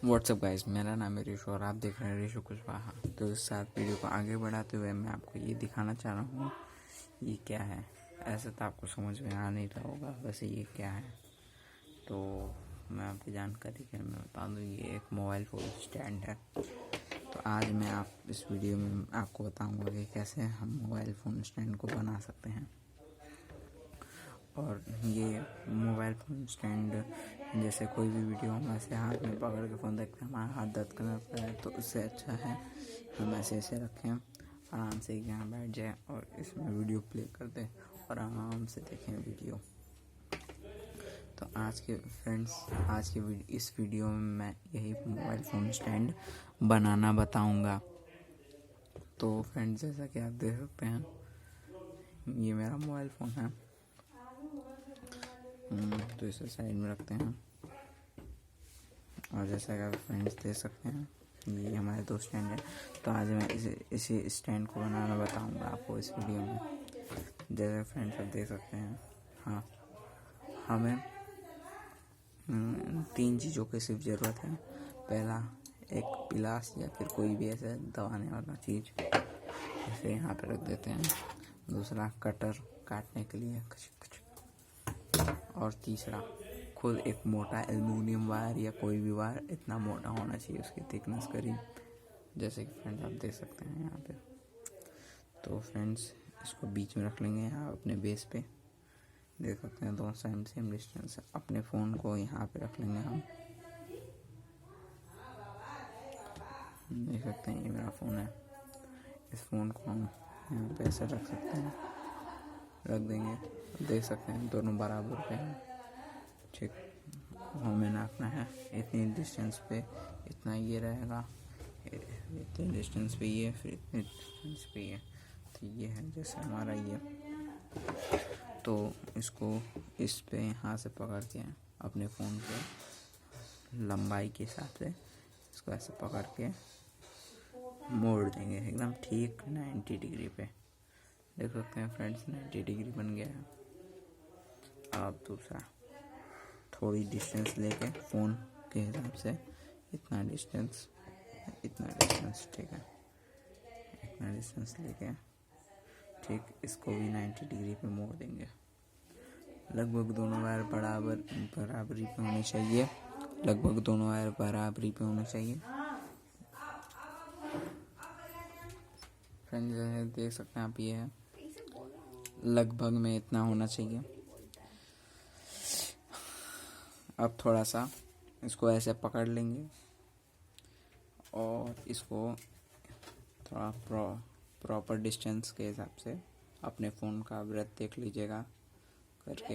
WhatsApp guys, मेरा नाम है ऋषु और आप देख रहे हैं ऋषु कुशवाहा। तो इस साथ वीडियो को आगे बढ़ाते हुए मैं आपको ये दिखाना चाह रहा हूँ ये क्या है। ऐसे तो आपको समझ में आ नहीं रहा होगा वैसे ये क्या है। तो मैं आपकी जानकारी के लिए मैं बता दूँ, ये एक मोबाइल फ़ोन स्टैंड है। तो आज मैं इस वीडियो में आपको बताऊँगा कि कैसे हम मोबाइल फ़ोन स्टैंड को बना सकते हैं। और ये मोबाइल फ़ोन स्टैंड जैसे कोई भी वीडियो हम ऐसे हाथ में पकड़ के फ़ोन देखते हैं, हमारा हाथ दर्द करता है, तो उससे अच्छा है हम ऐसे रखें, आराम से यहाँ बैठ जाए और इसमें वीडियो प्ले कर दें और आराम से देखें वीडियो। तो आज के इस वीडियो में मैं यही मोबाइल फ़ोन स्टैंड बनाना बताऊंगा। तो फ्रेंड्स, जैसा कि आप देख सकते हैं ये मेरा मोबाइल फ़ोन है। तो इसे साइड में रखते हैं और जैसा कि आप फ्रेंड्स देख सकते हैं ये हमारे दो स्टैंड है। तो आज मैं इसी स्टैंड को बनाना बताऊंगा आपको इस वीडियो में। जैसे फ्रेंड्स आप देख सकते हैं, हाँ, हमें 3 चीज़ों की सिर्फ ज़रूरत है। पहला, एक गिलास या फिर कोई भी ऐसे दबाने वाला चीज़, इसे यहाँ पे रख देते हैं। दूसरा, कटर काटने के लिए, और तीसरा खुद एक मोटा एल्युमिनियम वायर या कोई भी वायर इतना मोटा होना चाहिए, उसकी थिकनेस करीब, जैसे कि फ्रेंड्स आप देख सकते हैं यहाँ पे। तो फ्रेंड्स इसको बीच में रख लेंगे यहाँ अपने बेस पे। देख सकते हैं दोनों साइड सेम डिस्टेंस है। अपने फ़ोन को यहाँ पे रख लेंगे हम। देख सकते हैं ये मेरा फ़ोन है। इस फ़ोन को हम यहाँ पे ऐसे रख सकते हैं, रख देंगे। देख सकते हैं दोनों बराबर पे हैं, ठीक। हमें नापना है इतनी डिस्टेंस पे, इतना ये रहेगा, इतनी डिस्टेंस पे ये, फिर इतनी डिस्टेंस पे ये। तो ये है जैसे हमारा ये। तो इसको इस पे यहाँ से पकड़ के अपने फ़ोन के लंबाई के हिसाब से इसको ऐसे पकड़ के मोड़ देंगे एकदम ठीक 90 डिग्री पे। देख सकते हैं फ्रेंड्स 90 डिग्री बन गया है। अब दूसरा, थोड़ी डिस्टेंस लेके फ़ोन के हिसाब से इतना डिस्टेंस, ठीक है, इतना डिस्टेंस लेके ठीक इसको भी 90 डिग्री पे मोड़ देंगे। लगभग दोनों वायर बराबरी पे होनी चाहिए। फ्रेंड्स जैसे देख सकते हैं आप, ये है लगभग में इतना होना चाहिए। अब थोड़ा सा इसको ऐसे पकड़ लेंगे और इसको थोड़ा प्रॉपर डिस्टेंस के हिसाब से अपने फ़ोन का ब्रेथ देख लीजिएगा करके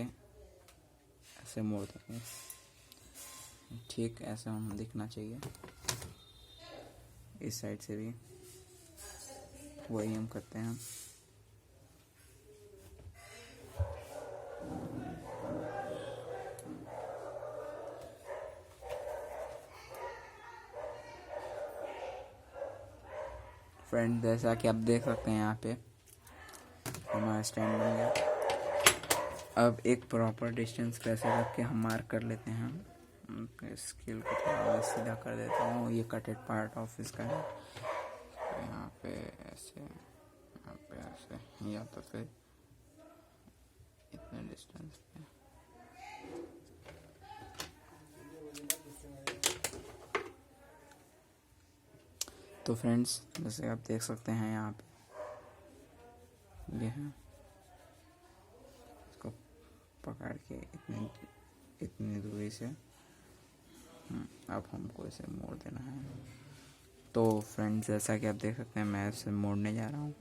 ऐसे मोड़ देंगे। ठीक ऐसा हम दिखना चाहिए। इस साइड से भी वही हम करते हैं। फ्रेंड जैसा कि आप देख सकते हैं यहाँ पे हमारा स्टैंड बन गया। अब एक प्रॉपर डिस्टेंस कैसे रख के हम मार्क कर लेते हैं। स्केल को थोड़ा सीधा कर देता हूँ, ये कटेड पार्ट ऑफ इसका है। तो यहाँ पे ऐसे, यहाँ पे ऐसे, या तो फिर इतने डिस्टेंस पे। तो फ्रेंड्स जैसे आप देख सकते हैं यहाँ पे ये है, इसको पकड़ के इतनी दूरी से अब हमको इसे मोड़ देना है। तो फ्रेंड्स जैसा कि आप देख सकते हैं मैं इसे मोड़ने जा रहा हूँ।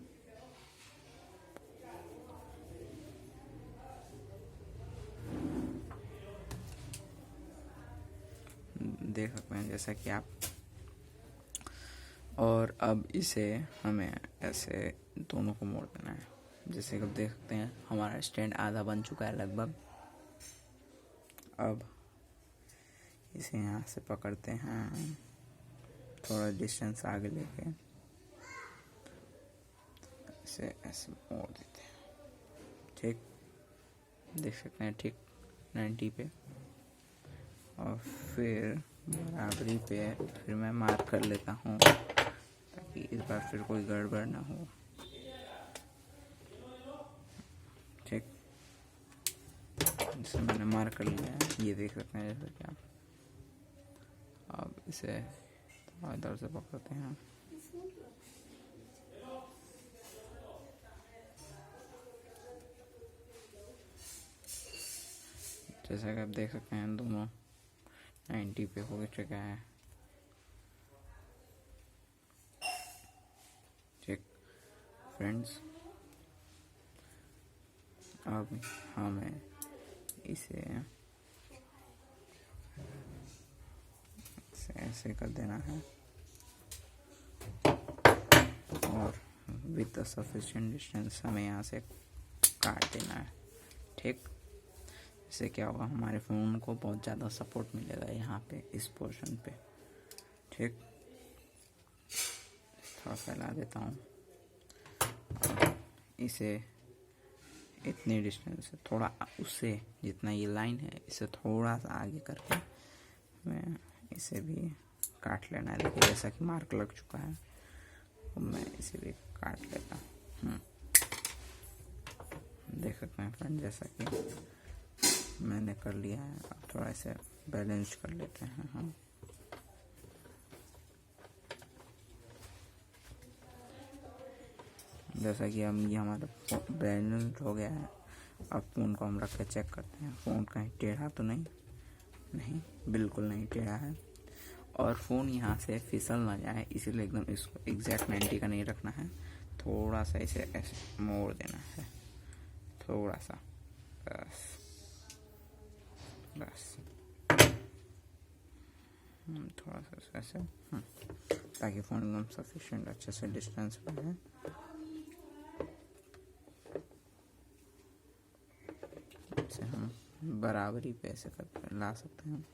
देख सकते हैं जैसा कि आप, और अब इसे हमें ऐसे दोनों को मोड़ देना है। जैसे कि आप देख सकते हैं हमारा स्टैंड आधा बन चुका है लगभग। अब इसे यहाँ से पकड़ते हैं, थोड़ा डिस्टेंस आगे लेके इसे ऐसे मोड़ देते हैं। ठीक, देख सकते हैं ठीक 90 पे। और फिर बराबरी पे है, फिर मैं मार्क कर लेता हूँ ताकि इस बार फिर कोई गड़बड़ ना हो। ठीक, इसे मैंने मार्क कर लिया है, ये देख सकते हैं जैसे कि आप। अब इसे इधर से पकड़ते हैं। जैसा कि आप देख सकते हैं दोनों 90 पे हो चुका है। ठीक फ्रेंड्स, अब हमें इसे ऐसे कर देना है और विद द सफिशिएंट डिस्टेंस हमें यहाँ से काट देना है। ठीक, इससे क्या होगा, हमारे फ़ोन को बहुत ज़्यादा सपोर्ट मिलेगा यहाँ पे इस पोर्शन पे। ठीक, थोड़ा फैला देता हूँ। इसे इतनी डिस्टेंस से थोड़ा उससे जितना ये लाइन है इससे थोड़ा सा आगे करके मैं इसे भी काट लेना है। देखिए जैसा कि मार्क लग चुका है, तो मैं इसे भी काट लेता हूँ। देख सकते हैं फ्रेंड, जैसा कि मैंने कर लिया है। अब थोड़ा इसे बैलेंस कर लेते हैं हम। जैसा कि हम ये हमारा बैलेंस हो गया है। अब फ़ोन को हम रख के चेक करते हैं, फ़ोन कहीं टेढ़ा तो नहीं, बिल्कुल नहीं टेढ़ा है। और फ़ोन यहाँ से फिसल ना जाए, इसीलिए एकदम इसको एग्जैक्ट 90 का नहीं रखना है, थोड़ा सा इसे ऐसे मोड़ देना है, थोड़ा सा, बस थोड़ा सा ऐसे, ताकि फ़ोन एकदम सफिशिएंट अच्छे से डिस्टेंस पे है। इसे हम बराबरी पे ऐसे कर ला सकते हैं।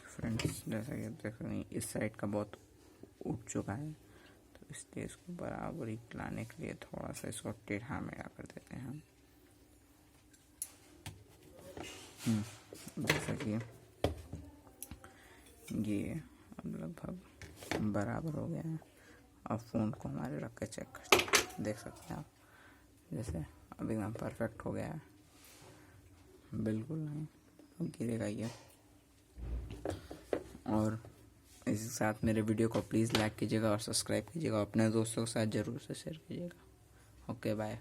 फ्रेंड्स, जैसा कि देख रहे हैं इस साइड का बहुत उठ चुका है, तो इसलिए इसको बराबरी लाने के लिए थोड़ा सा इसको टेढ़ा मेढ़ा कर देते हैं हम। जैसा कि ये अब लगभग बराबर हो गया है। अब फ़ोन को हमारे रख के चेक कर देख सकते हैं आप, जैसे अब एकदम परफेक्ट हो गया है, बिल्कुल नहीं, अब गिरेगा ये। और इसी साथ मेरे वीडियो को प्लीज़ लाइक कीजिएगा और सब्सक्राइब कीजिएगा, अपने दोस्तों के साथ ज़रूर से शेयर कीजिएगा। Okay, bye.